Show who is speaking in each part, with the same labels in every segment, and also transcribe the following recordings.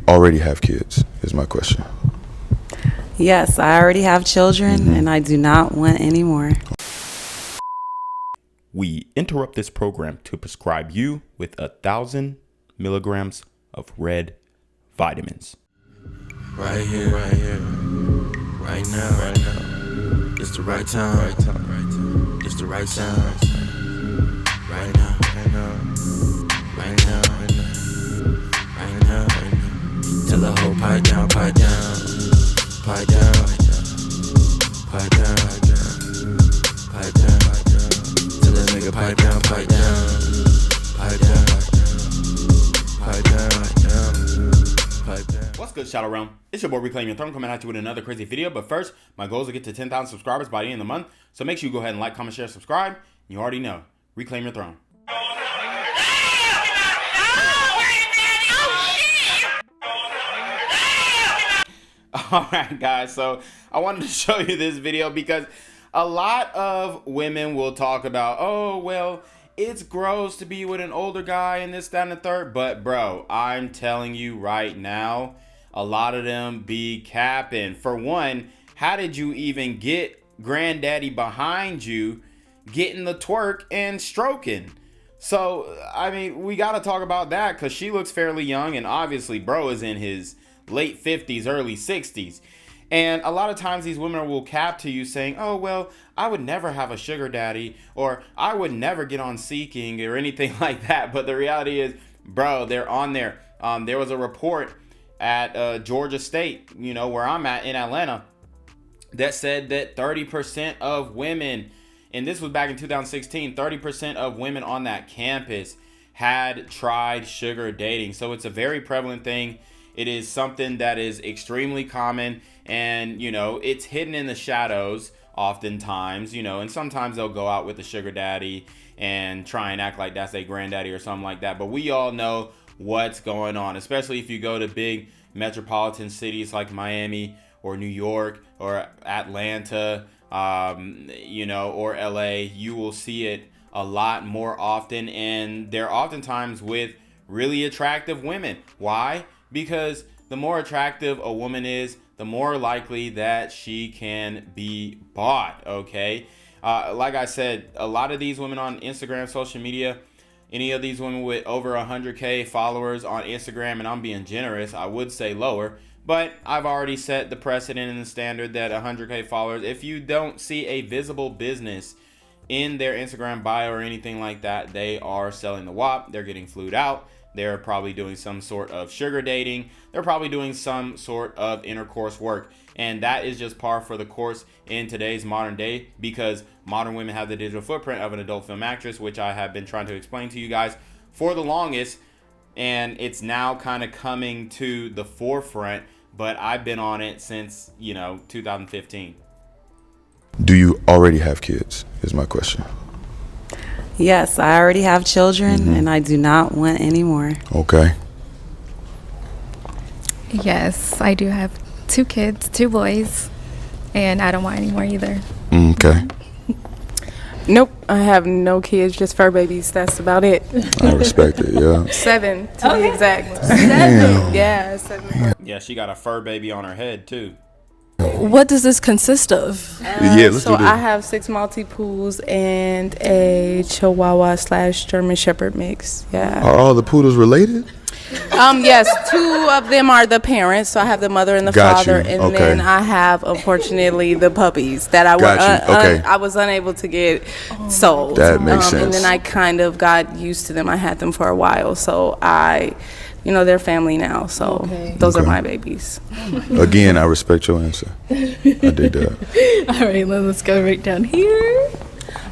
Speaker 1: already have kids, is my question.
Speaker 2: Yes, I already have children, and I do not want any more.
Speaker 3: We interrupt this program to prescribe you with 1,000 milligrams of red vitamins.
Speaker 4: Right here, right now. It's the right time, It's the right sound. Right now. Tell the whole pipe down. Tell that nigga pipe down.
Speaker 3: What's good, Shadow Realm? It's your boy Reclaim Your Throne coming at you with another crazy video. But first, my goal is to get to 10,000 subscribers by the end of the month. So make sure you go ahead and like, comment, share, subscribe. You already know. Reclaim your throne. Alright guys, so I wanted to show you this video because a lot of women will talk about, oh, well, it's gross to be with an older guy and this, that, and the third. But bro, I'm telling you right now, a lot of them be capping. For one, how did you even get granddaddy behind you getting the twerk and stroking? So, I mean, we got to talk about that because she looks fairly young, and obviously bro is in his late 50s, early 60s. And a lot of times these women will cap to you saying, oh, well, I would never have a sugar daddy, or I would never get on Seeking or anything like that. But the reality is, bro, they're on there. There was a report at Georgia State, you know, where I'm at in Atlanta, that said that 30% of women, and this was back in 2016, 30% of women on that campus had tried sugar dating. So it's a very prevalent thing. It is something that is extremely common, and, you know, it's hidden in the shadows oftentimes, you know, and sometimes they'll go out with the sugar daddy and try and act like that's their granddaddy or something like that. But we all know what's going on, especially if you go to big metropolitan cities like Miami or New York or Atlanta, you know, or LA. You will see it a lot more often, and they're oftentimes with really attractive women. Why? Because the more attractive a woman is, the more likely that she can be bought, okay? Like I said, a lot of these women on Instagram, social media, any of these women with over 100K followers on Instagram, and I'm being generous, I would say lower, but I've already set the precedent and the standard that 100K followers, if you don't see a visible business in their Instagram bio or anything like that, they are selling the WAP, they're getting flued out. They're probably doing some sort of sugar dating. They're probably doing some sort of intercourse work. And that is just par for the course in today's modern day, because modern women have the digital footprint of an adult film actress, which I have been trying to explain to you guys for the longest. And it's now kind of coming to the forefront, but I've been on it since, you know, 2015.
Speaker 1: Do you already have kids, is my question.
Speaker 2: Yes, I already have children, and I do not want any more.
Speaker 1: Okay.
Speaker 5: Yes, I do have 2 kids, 2 boys, and I don't want any more either.
Speaker 1: Okay.
Speaker 6: Nope, I have no kids, just fur babies. That's about it.
Speaker 1: I respect it, yeah.
Speaker 6: 7 to be exact.
Speaker 1: 7?
Speaker 6: Yeah, 7.
Speaker 3: Yeah, she got a fur baby on her head too.
Speaker 7: What does this consist of?
Speaker 1: Yeah, let's
Speaker 6: So
Speaker 1: do this.
Speaker 6: I have 6 Maltese and a Chihuahua / German Shepherd mix. Yeah.
Speaker 1: Are all the poodles related?
Speaker 6: Yes, 2 of them are the parents. So I have the mother and the
Speaker 1: Got
Speaker 6: father,
Speaker 1: you.
Speaker 6: and
Speaker 1: Okay.
Speaker 6: then I have, unfortunately, the puppies that I
Speaker 1: Got you. Okay.
Speaker 6: I was unable to get sold.
Speaker 1: That makes
Speaker 6: And
Speaker 1: sense.
Speaker 6: then I kind of got used to them. I had them for a while, so you know, they're family now. So those are
Speaker 1: Okay.
Speaker 6: my babies.
Speaker 1: Again, I respect your answer. I dig that.
Speaker 7: All right, let's go right down here.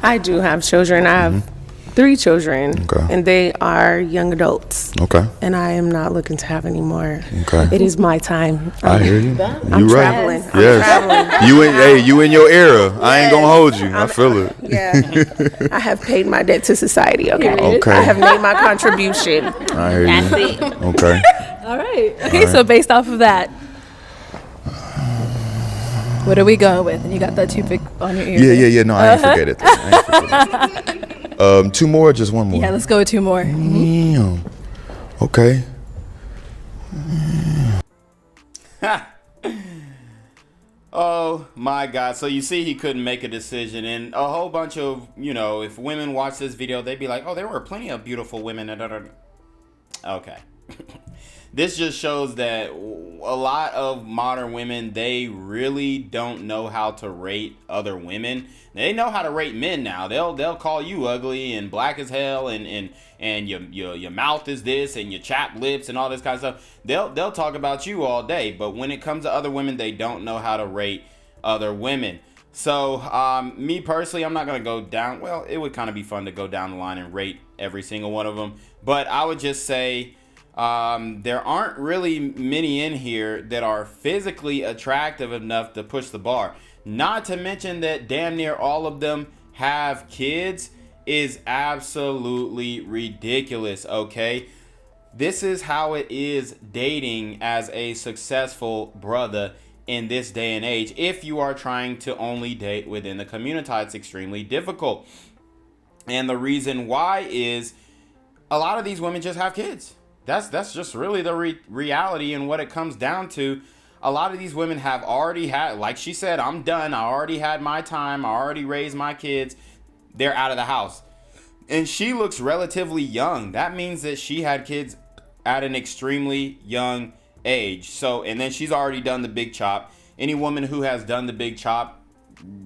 Speaker 8: I do have children. I have 3 children,
Speaker 1: Okay.
Speaker 8: and they are young adults.
Speaker 1: Okay.
Speaker 8: And I am not looking to have any more.
Speaker 1: Okay.
Speaker 8: It is my time.
Speaker 1: I hear you.
Speaker 8: I'm
Speaker 1: You right.
Speaker 8: traveling. I'm
Speaker 1: Yes.
Speaker 8: traveling.
Speaker 1: You in your era. I ain't gonna hold you. I feel it.
Speaker 8: Yeah. I have paid my debt to society, okay?
Speaker 1: Okay.
Speaker 8: I have made my contribution.
Speaker 1: I hear you. Okay.
Speaker 7: All right. Okay, so based off of that, what are we going with? And you got that toothpick on your ear.
Speaker 1: Yeah. No, I ain't forget it. I ain't forget it. 2 more or just 1 more?
Speaker 7: Yeah, let's go with 2 more.
Speaker 1: Damn. Okay.
Speaker 3: Oh my God. So you see he couldn't make a decision, and a whole bunch of, if women watch this video, they'd be like, oh, there were plenty of beautiful women. Okay. This just shows that a lot of modern women, they really don't know how to rate other women. They know how to rate men now. They'll call you ugly and black as hell, and your mouth is this, and your chapped lips and all this kind of stuff. They'll talk about you all day, but when it comes to other women, they don't know how to rate other women. So me personally, I'm not gonna go down. Well, it would kind of be fun to go down the line and rate every single one of them, but I would just say there aren't really many in here that are physically attractive enough to push the bar. Not to mention that damn near all of them have kids is absolutely ridiculous, okay? This is how it is dating as a successful brother in this day and age. If you are trying to only date within the community, it's extremely difficult. And the reason why is a lot of these women just have kids. That's just really the reality, and what it comes down to. A lot of these women have already had, like she said, I'm done. I already had my time. I already raised my kids. They're out of the house. And she looks relatively young. That means that she had kids at an extremely young age. So, and then she's already done the big chop. Any woman who has done the big chop,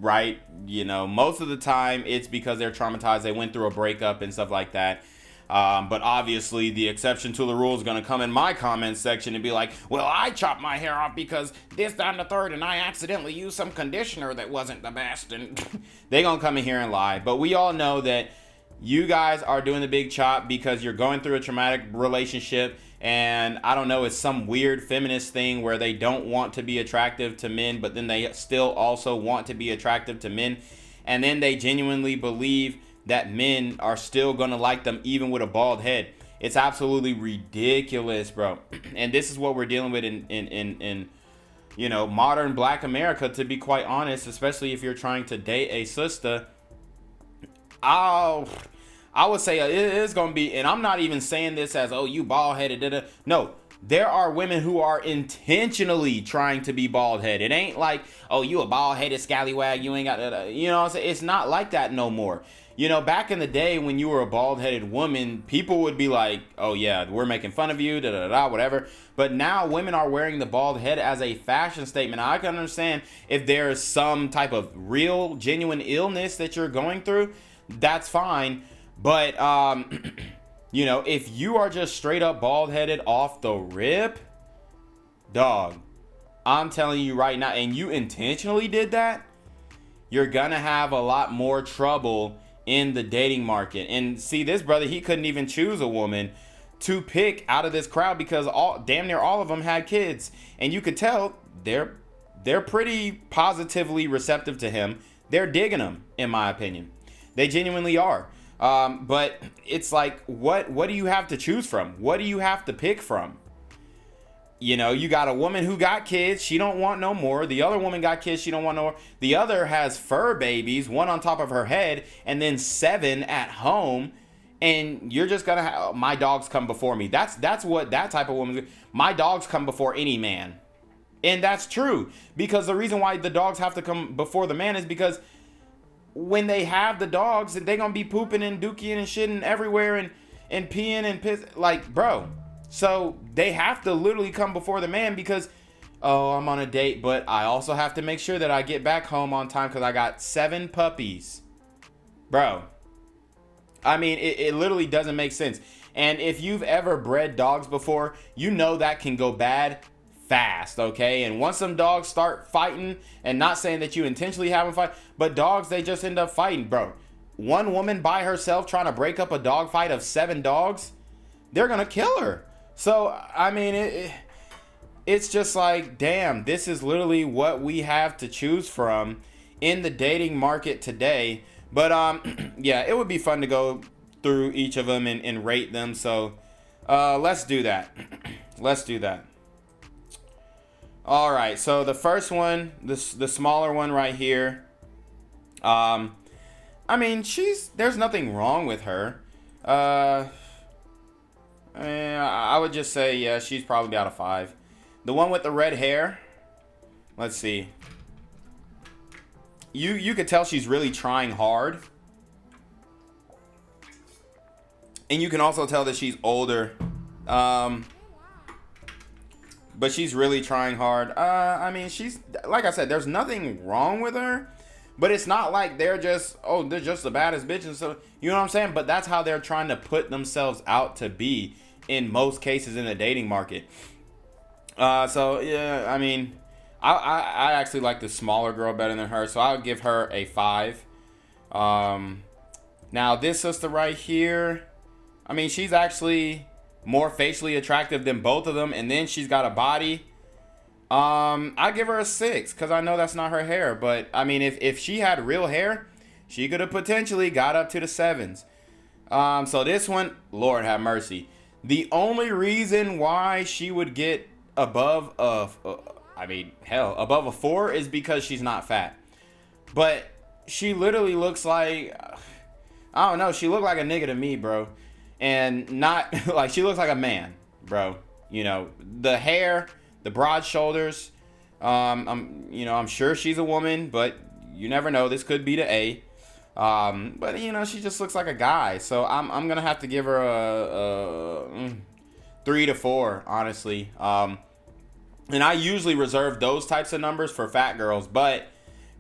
Speaker 3: right, most of the time it's because they're traumatized. They went through a breakup and stuff like that. But obviously the exception to the rule is going to come in my comments section and be like, well, I chopped my hair off because this, that, and the third, and I accidentally used some conditioner that wasn't the best. And they're going to come in here and lie. But we all know that you guys are doing the big chop because you're going through a traumatic relationship. And I don't know, it's some weird feminist thing where they don't want to be attractive to men, but then they still also want to be attractive to men. And then they genuinely believe that men are still going to like them even with a bald head. It's absolutely ridiculous, bro. And this is what we're dealing with in modern black America, to be quite honest, especially if you're trying to date a sister. I would say it is going to be, and I'm not even saying this as, oh, you bald-headed. No, there are women who are intentionally trying to be bald-headed. It ain't like, oh, you a bald-headed scallywag, you ain't got, what I'm saying? It's not like that no more. Back in the day when you were a bald-headed woman, people would be like, oh yeah, we're making fun of you, whatever. But now women are wearing the bald head as a fashion statement. I can understand if there's some type of real, genuine illness that you're going through, that's fine. But, if you are just straight up bald-headed off the rip, dog, I'm telling you right now, and you intentionally did that, you're gonna have a lot more trouble in the dating market. And see, this brother, he couldn't even choose a woman to pick out of this crowd because damn near all of them had kids. And you could tell they're pretty positively receptive to him. They're digging him, in my opinion. They genuinely are. But it's like, what do you have to choose from? What do you have to pick from? You got a woman who got kids, she don't want no more. The other woman got kids, she don't want no more. The other has fur babies, one on top of her head, and then 7 at home. And you're just gonna have, my dogs come before me. That's what that type of woman. My dogs come before any man. And that's true. Because the reason why the dogs have to come before the man is because when they have the dogs, they're gonna be pooping and dookie and shitting everywhere and peeing and piss, like, bro. So they have to literally come before the man because, oh, I'm on a date, but I also have to make sure that I get back home on time because I got 7 puppies. Bro, I mean, it literally doesn't make sense. And if you've ever bred dogs before, you know that can go bad fast, okay? And once some dogs start fighting, and not saying that you intentionally have them fight, but dogs, they just end up fighting, bro. One woman by herself trying to break up a dog fight of 7 dogs, they're gonna kill her. So, I mean, it's just like, damn, this is literally what we have to choose from in the dating market today. But, yeah, it would be fun to go through each of them and rate them. So, let's do that. Let's do that. All right, so the first one, the smaller one right here, I mean, there's nothing wrong with her. I would just say, yeah, she's probably out of 5. The one with the red hair. Let's see. You could tell she's really trying hard. And you can also tell that she's older. But she's really trying hard. I mean, she's, like I said, there's nothing wrong with her. But it's not like they're just the baddest bitch. And so, you know what I'm saying? But that's how they're trying to put themselves out to be in most cases in the dating market. So, yeah, I mean, I actually like the smaller girl better than her. So I'll give her a 5. Now, this sister right here, I mean, she's actually more facially attractive than both of them. And then she's got a body. I give her a 6 because I know that's not her hair. But, I mean, if she had real hair, she could have potentially got up to the 7s. So this one, Lord have mercy. The only reason why she would get above above a 4 is because she's not fat. But she literally looks like, I don't know, she looked like a nigga to me, bro. And not, like, she looks like a man, bro. You know, the hair, the broad shoulders. I'm sure she's a woman, but you never know. This could be the A. But you know, she just looks like a guy. So I'm gonna have to give her a 3 to 4, honestly. And I usually reserve those types of numbers for fat girls, but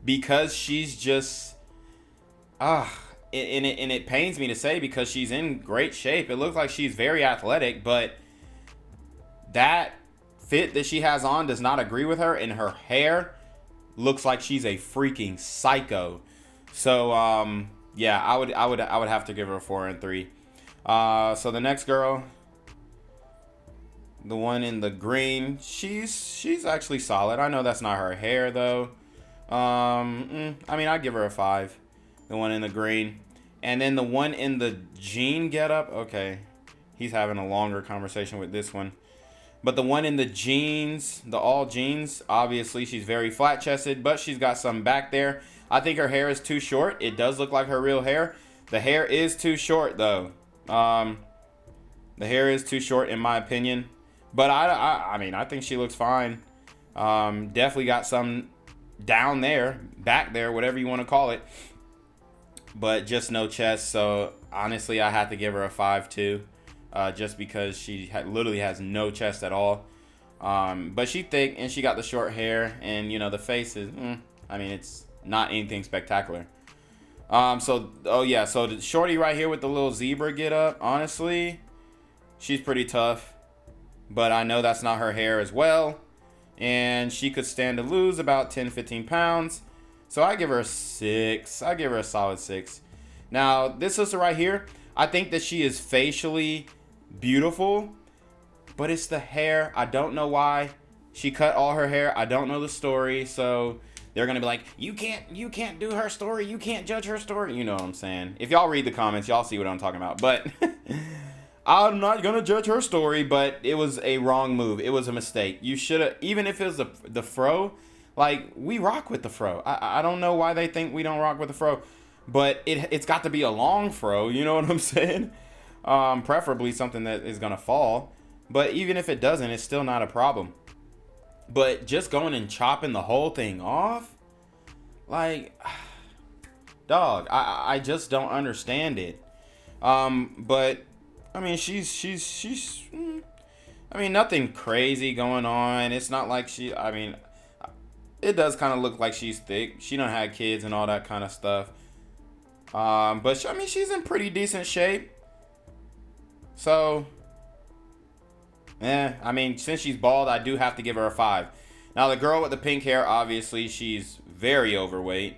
Speaker 3: because she's just and it pains me to say because she's in great shape. It looks like she's very athletic, but that fit that she has on does not agree with her, and her hair looks like she's a freaking psycho. So yeah, I would have to give her a 4 and 3. So the next girl, the one in the green, she's actually solid. I know that's not her hair though. I mean, I'd give her a 5. The one in the green. And then the one in the jean getup. Okay. He's having a longer conversation with this one. But the one in the jeans, the all jeans, obviously she's very flat chested, but she's got some back there. I think her hair is too short. It does look like her real hair. The hair is too short though. The hair is too short in my opinion. But I mean, I think she looks fine. Definitely got some down there, back there, whatever you want to call it. But just no chest. So honestly, I have to give her a 5 too. Just because she literally has no chest at all. But she thick and she got the short hair. And you know, the face is, I mean, it's not anything spectacular. So the shorty right here with the little zebra get up, honestly, she's pretty tough. But I know that's not her hair as well. And she could stand to lose about 10-15 pounds. So I give her a 6. I give her a solid 6. Now, this sister right here, I think that she is facially beautiful. But it's the hair. I don't know why. She cut all her hair. I don't know the story. So they're going to be like, you can't do her story. You can't judge her story. You know what I'm saying. If y'all read the comments, y'all see what I'm talking about. But I'm not going to judge her story. But it was a wrong move. It was a mistake. You should have, even if it was the fro, like, we rock with the fro. I don't know why they think we don't rock with the fro. But it's got to be a long fro. You know what I'm saying? Preferably something that is going to fall. But even if it doesn't, it's still not a problem. But just going and chopping the whole thing off, like, dog, I just don't understand it. But I mean, she's I mean, nothing crazy going on. It's not like I mean, it does kind of look like she's thick. She done had kids and all that kind of stuff. But I mean, she's in pretty decent shape. So, I mean, since she's bald, I do have to give her a 5. Now, the girl with the pink hair, obviously, she's very overweight.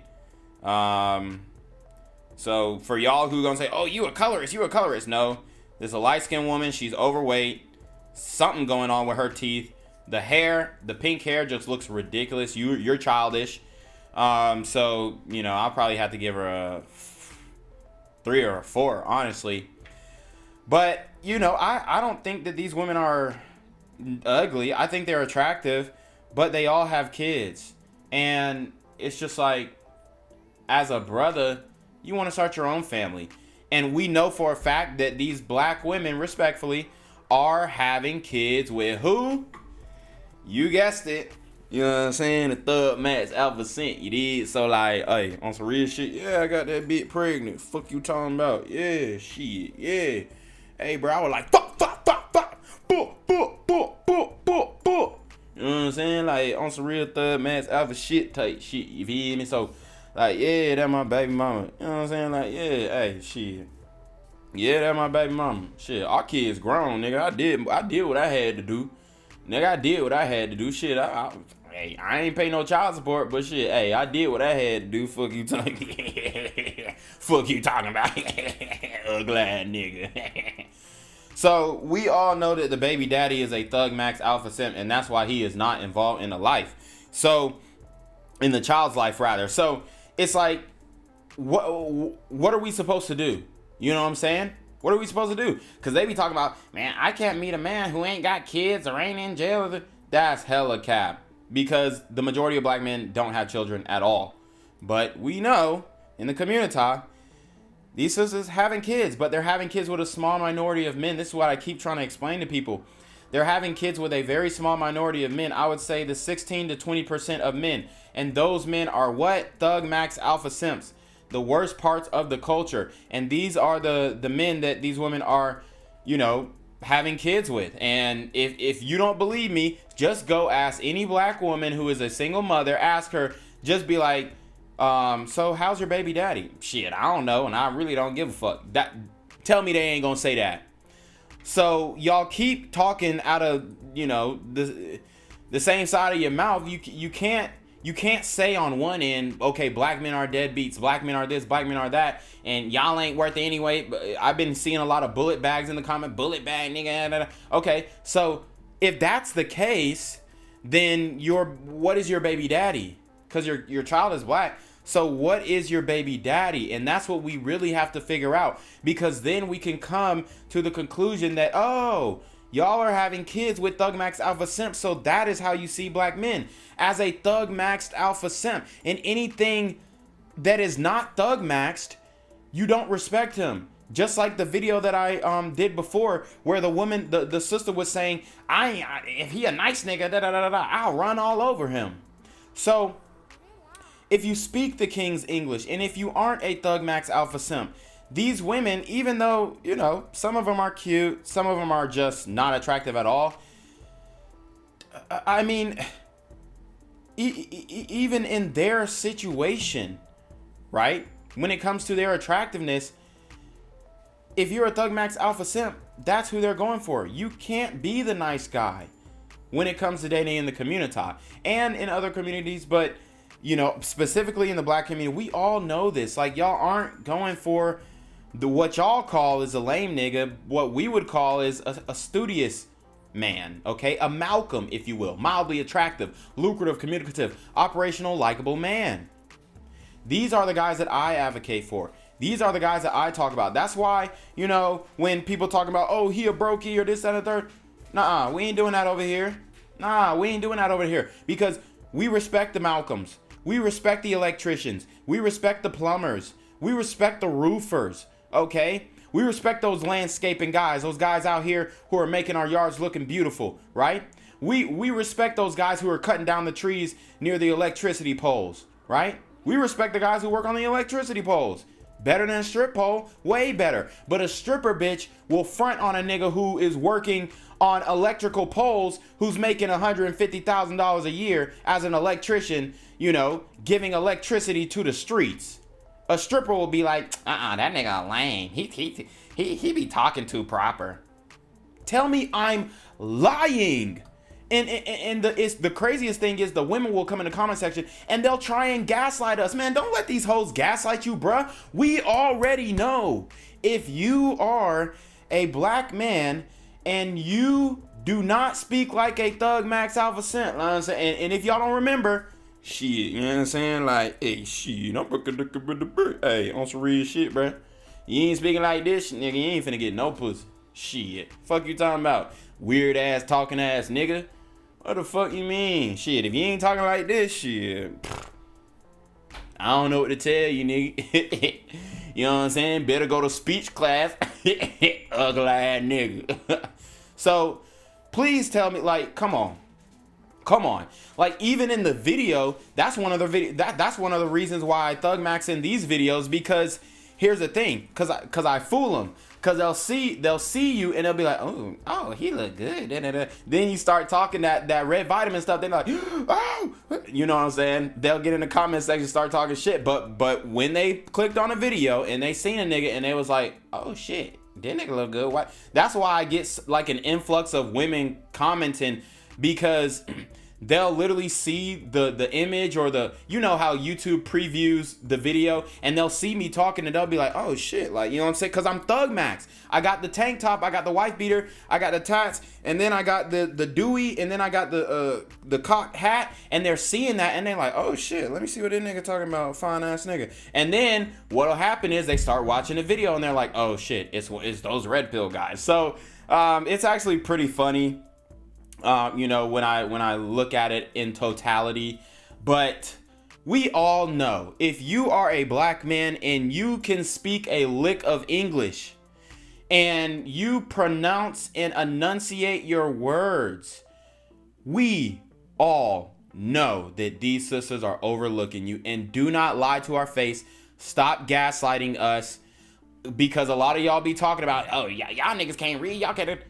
Speaker 3: So, for y'all who gonna say, oh, you a colorist. No, there's a light-skinned woman. She's overweight. Something going on with her teeth. The hair, the pink hair just looks ridiculous. You're childish. So, you know, I'll probably have to give her a 3 or a 4, honestly. But, you know, I don't think that these women are ugly. I think they're attractive, but they all have kids. And it's just like, as a brother, you want to start your own family. And we know for a fact that these black women, respectfully, are having kids with who? You guessed it. You know what I'm saying? The Thug Maxx Alpha Scent. You did. So like, hey, on some real shit. Yeah, I got that bitch pregnant. Fuck you talking about? Yeah, shit. Yeah. Hey, bro, I was like, fuck. You know what I'm saying? Like, on some real Thug Maxx Alpha shit type shit. You feel me? So, like, yeah, that my baby mama. You know what I'm saying? Like, yeah, hey, shit. Yeah, that my baby mama. Shit, our kids grown, nigga. I did what I had to do. Nigga, I did what I had to do. Shit, I ain't pay no child support, but shit, hey, I did what I had to do. Fuck you talking. Fuck you talking about. Ugly ass nigga. So we all know that the baby daddy is a Thug Maxx Alpha Simp, and that's why he is not involved in the life. So, in the child's life rather. So it's like, what are we supposed to do? You know what I'm saying? What are we supposed to do? Because they be talking about, man, I can't meet a man who ain't got kids or ain't in jail. That's hella cap. Because the majority of black men don't have children at all. But we know in the community, these sisters having kids, but they're having kids with a small minority of men. This is what I keep trying to explain to people. They're having kids with a very small minority of men. I would say the 16 to 20% of men. And those men are what? Thug Maxx Alpha Simps. The worst parts of the culture. And these are the men that these women are, you know, having kids with. And if you don't believe me, just go ask any black woman who is a single mother. Ask her, just be like, so how's your baby daddy? Shit, I don't know, and I really don't give a fuck. Tell me they ain't gonna say that. So y'all keep talking out of, you know, the same side of your mouth. You can't say on one end, okay, black men are deadbeats, black men are this, black men are that, and y'all ain't worth it anyway. I've been seeing a lot of bullet bags in the comment, bullet bag, nigga. Okay, so if that's the case, then what is your baby daddy? Because your child is black. So what is your baby daddy? And that's what we really have to figure out, because then we can come to the conclusion that, oh, y'all are having kids with Thug Maxx Alpha Simp, so that is how you see black men, as a Thug Maxxed Alpha Simp. And anything that is not Thug Maxxed, you don't respect him. Just like the video that I did before, where the woman, the sister was saying, if he a nice nigga, I'll run all over him. So if you speak the King's English, and if you aren't a Thug Maxx Alpha Simp, these women, even though, you know, some of them are cute, some of them are just not attractive at all. I mean, even in their situation, right? When it comes to their attractiveness, if you're a Thug Maxx Alpha Simp, that's who they're going for. You can't be the nice guy when it comes to dating in the community and in other communities, but, you know, specifically in the black community, we all know this. Like, y'all aren't going for what y'all call is a lame nigga. What we would call is a studious man, okay? A Malcolm, if you will. Mildly attractive, lucrative, communicative, operational, likable man. These are the guys that I advocate for. These are the guys that I talk about. That's why, you know, when people talk about, oh, he a brokey or this, that, and the third. Nah, we ain't doing that over here. Nah, we ain't doing that over here. Because we respect the Malcolms. We respect the electricians. We respect the plumbers. We respect the roofers, okay? We respect those landscaping guys, those guys out here who are making our yards looking beautiful, right? We respect those guys who are cutting down the trees near the electricity poles, right? We respect the guys who work on the electricity poles. Better than a strip pole, way better. But a stripper bitch will front on a nigga who is working on electrical poles, who's making $150,000 a year as an electrician, you know, giving electricity to the streets. A stripper will be like, that nigga lame. He be talking too proper. Tell me I'm lying. And the craziest thing is the women will come in the comment section and they'll try and gaslight us. Man, don't let these hoes gaslight you, bruh. We already know if you are a black man and you do not speak like a Thug Maxx Alpha Simp, and if y'all don't remember, shit, you know what I'm saying? Like, hey, shit, hey, on some real shit, bruh. You ain't speaking like this, nigga, you ain't finna get no pussy. Shit, fuck you talking about? Weird ass talking ass nigga. What the fuck you mean? Shit, if you ain't talking like this, shit, I don't know what to tell you, nigga. You know what I'm saying? Better go to speech class. Ugly ass nigga. So, please tell me, like, come on. come on. Like, even in the video, that's one of the reasons why I thug Maxx in these videos, because here's the thing, because I fool them. Because they'll see you and they'll be like, oh, he look good. Then you start talking that red vitamin stuff. They're like, oh, you know what I'm saying? They'll get in the comment section, start talking shit. But when they clicked on a video and they seen a nigga and they was like, oh shit, that nigga look good. Why? That's why I get like an influx of women commenting, because they'll literally see the image or you know how YouTube previews the video, and they'll see me talking and they'll be like, oh shit, like, you know what I'm saying? Because I'm thug Maxx. I got the tank top, I got the wife beater, I got the tats, and then I got the Dewey, and then I got the cocked hat, and they're seeing that and they're like, oh shit, let me see what this nigga talking about, fine ass nigga. And then what'll happen is they start watching the video and they're like, oh shit, it's those red pill guys. So it's actually pretty funny. You know, when I look at it in totality. But we all know, if you are a black man and you can speak a lick of English and you pronounce and enunciate your words, we all know that these sisters are overlooking you. And do not lie to our face. Stop gaslighting us, because a lot of y'all be talking about, oh yeah, y'all niggas can't read, y'all can't.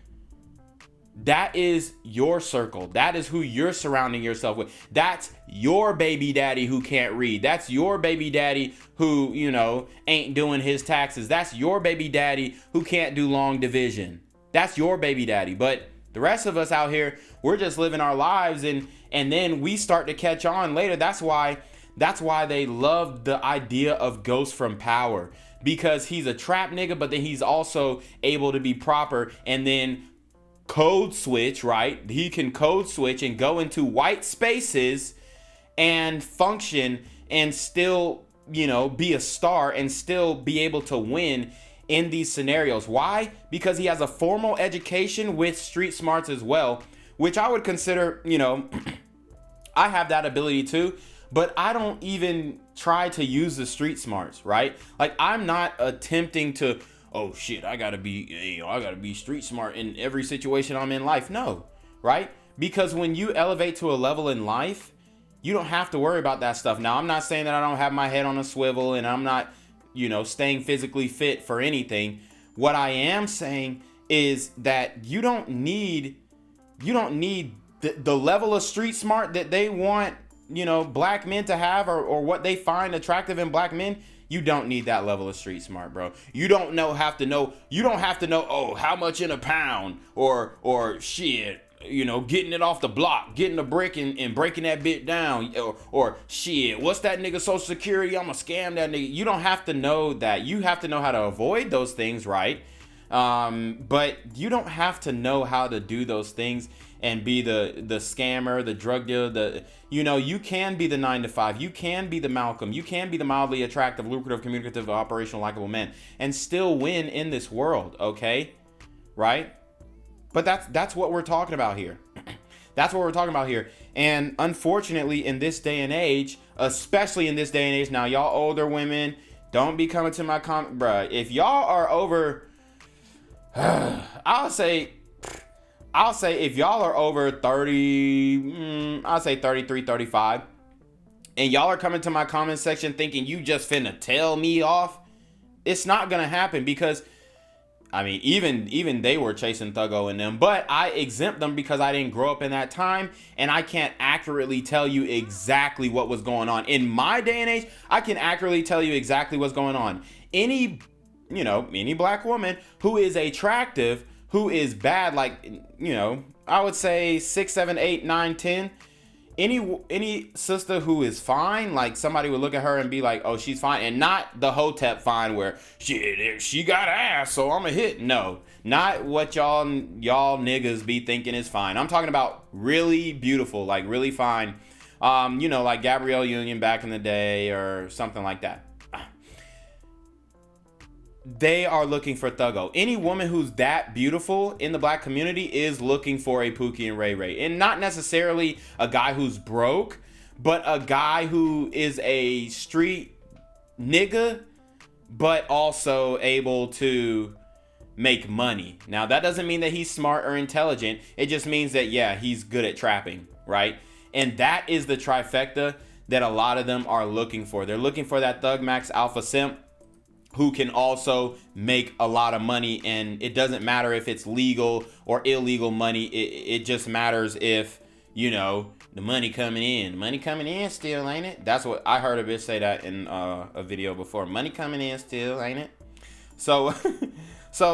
Speaker 3: That is your circle. That is who you're surrounding yourself with. That's your baby daddy who can't read. That's your baby daddy who, you know, ain't doing his taxes. That's your baby daddy who can't do long division. That's your baby daddy. But the rest of us out here, we're just living our lives, and then we start to catch on later. That's why they love the idea of Ghost from Power, because he's a trap nigga, but then he's also able to be proper and then code switch, right? He can code switch and go into white spaces and function and still, you know, be a star and still be able to win in these scenarios. Why? Because he has a formal education with street smarts as well, which I would consider, you know, I have that ability too, but I don't even try to use the street smarts, right? Like, I'm not attempting to, oh shit, I gotta be street smart in every situation I'm in life. No, right? Because when you elevate to a level in life, you don't have to worry about that stuff. Now, I'm not saying that I don't have my head on a swivel and I'm not, you know, staying physically fit for anything. What I am saying is that you don't need the level of street smart that they want, you know, black men to have, or what they find attractive in black men. You don't need that level of street smart, bro. You don't have to know, oh, how much in a pound, or shit, you know, getting it off the block, getting a brick and breaking that bit down, or shit, what's that nigga social security? I'm gonna scam that nigga. You don't have to know that. You have to know how to avoid those things, right? But you don't have to know how to do those things and be the scammer, the drug dealer, you can be the 9-to-5, you can be the Malcolm, you can be the mildly attractive, lucrative, communicative, operational, likable man and still win in this world, okay? Right? But that's what we're talking about here. That's what we're talking about here. And unfortunately, in this day and age, especially in this day and age, now y'all older women, don't be coming to my comment, bruh. If y'all are over, I'll say if y'all are over 30, I'll say 33, 35, and y'all are coming to my comment section thinking you just finna tell me off, it's not gonna happen, because I mean, even they were chasing Thuggo in them, but I exempt them because I didn't grow up in that time, and I can't accurately tell you exactly what was going on. In my day and age, I can accurately tell you exactly what's going on. Any black woman who is attractive, who is bad, like, I would say 6, 7, 8, 9, 10. Any sister who is fine, like somebody would look at her and be like, oh, she's fine, and not the Hotep fine where she got ass, so I'm a hit. No, not what y'all niggas be thinking is fine. I'm talking about really beautiful, like really fine, like Gabrielle Union back in the day or something like that. They are looking for Thuggo. Any woman who's that beautiful in the black community is looking for a Pookie and Ray Ray. And not necessarily a guy who's broke, but a guy who is a street nigga, but also able to make money. Now, that doesn't mean that he's smart or intelligent. It just means that, yeah, he's good at trapping, right? And that is the trifecta that a lot of them are looking for. They're looking for that thug max alpha simp who can also make a lot of money. And it doesn't matter if it's legal or illegal money. It just matters if, you know, the money coming in. Money coming in still, ain't it? That's what I heard a bitch say that in a video before. Money coming in still, ain't it? So,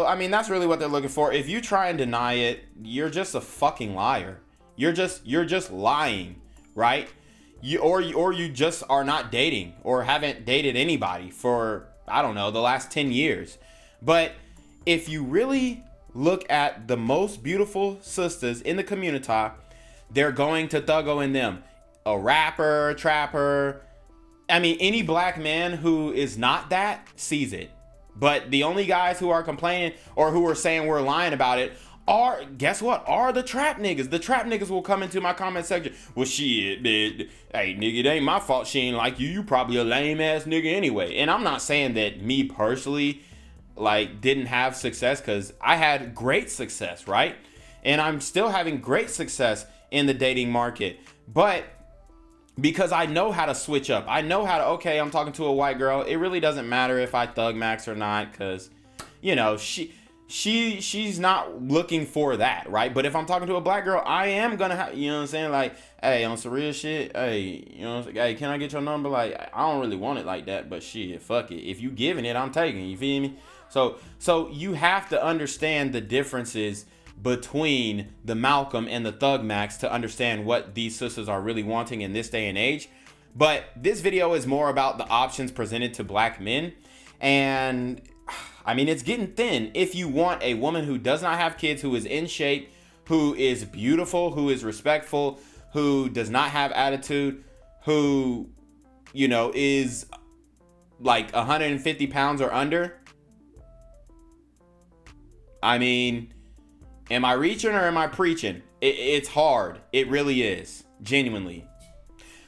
Speaker 3: I mean, that's really what they're looking for. If you try and deny it, you're just a fucking liar. You're just lying, right? Or you just are not dating or haven't dated anybody for, I don't know, the last 10 years. But if you really look at the most beautiful sisters in the community, they're going to thuggo in them. A rapper, trapper. I mean, any black man who is not that sees it. But the only guys who are complaining or who are saying we're lying about it are, guess what? Are the trap niggas. The trap niggas will come into my comment section. Well, shit, man. Hey, nigga, it ain't my fault she ain't like you. You probably a lame ass nigga anyway. And I'm not saying that me personally, like, didn't have success, because I had great success, right? And I'm still having great success in the dating market. But because I know how to switch up. I know how to, okay, I'm talking to a white girl. It really doesn't matter if I thug max or not, because, you know, she's not looking for that, right? But if I'm talking to a black girl, I am gonna have, you know what I'm saying, like, hey, on some real shit, hey, you know, hey, can I get your number? Like, I don't really want it like that, but shit, fuck it. If you giving it, I'm taking it, you feel me? So you have to understand the differences between the Malcolm and the Thug Max to understand what these sisters are really wanting in this day and age. But this video is more about the options presented to black men. And I mean, it's getting thin. If you want a woman who does not have kids, who is in shape, who is beautiful, who is respectful, who does not have attitude, who, you know, is like 150 pounds or under. I mean, am I reaching or am I preaching? It's hard. It really is. Genuinely.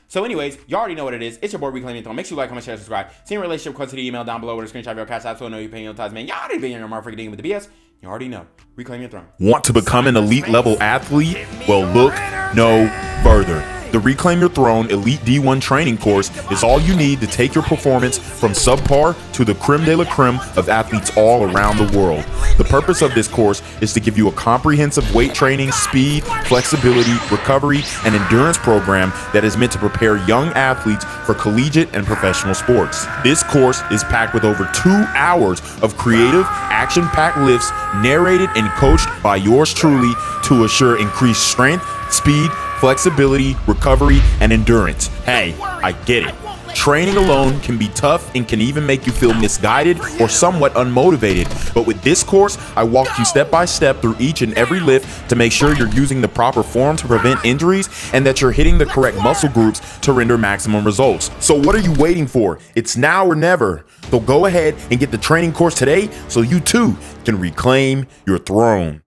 Speaker 3: So anyways, you already know what it is. It's your boy, Reclaim Your Throne. Make sure you like, comment, share, subscribe. Send your relationship request to the email down below with a screenshot of your CashApp so I know you're paying your tithes, man. Y'all already been in your motherfucking digging with the BS. You already know. Reclaim Your Throne.
Speaker 9: Want to become an elite level athlete? Well, look no further. The Reclaim Your Throne Elite D1 training course is all you need to take your performance from subpar to the creme de la creme of athletes all around the world. The purpose of this course is to give you a comprehensive weight training, speed, flexibility, recovery, and endurance program that is meant to prepare young athletes for collegiate and professional sports. This course is packed with over 2 hours of creative, action-packed lifts narrated and coached by yours truly to assure increased strength, speed, flexibility, recovery, and endurance. Hey, I get it. Training alone can be tough and can even make you feel misguided or somewhat unmotivated. But with this course, I walk you step by step through each and every lift to make sure you're using the proper form to prevent injuries and that you're hitting the correct muscle groups to render maximum results. So what are you waiting for? It's now or never. So go ahead and get the training course today so you too can reclaim your throne.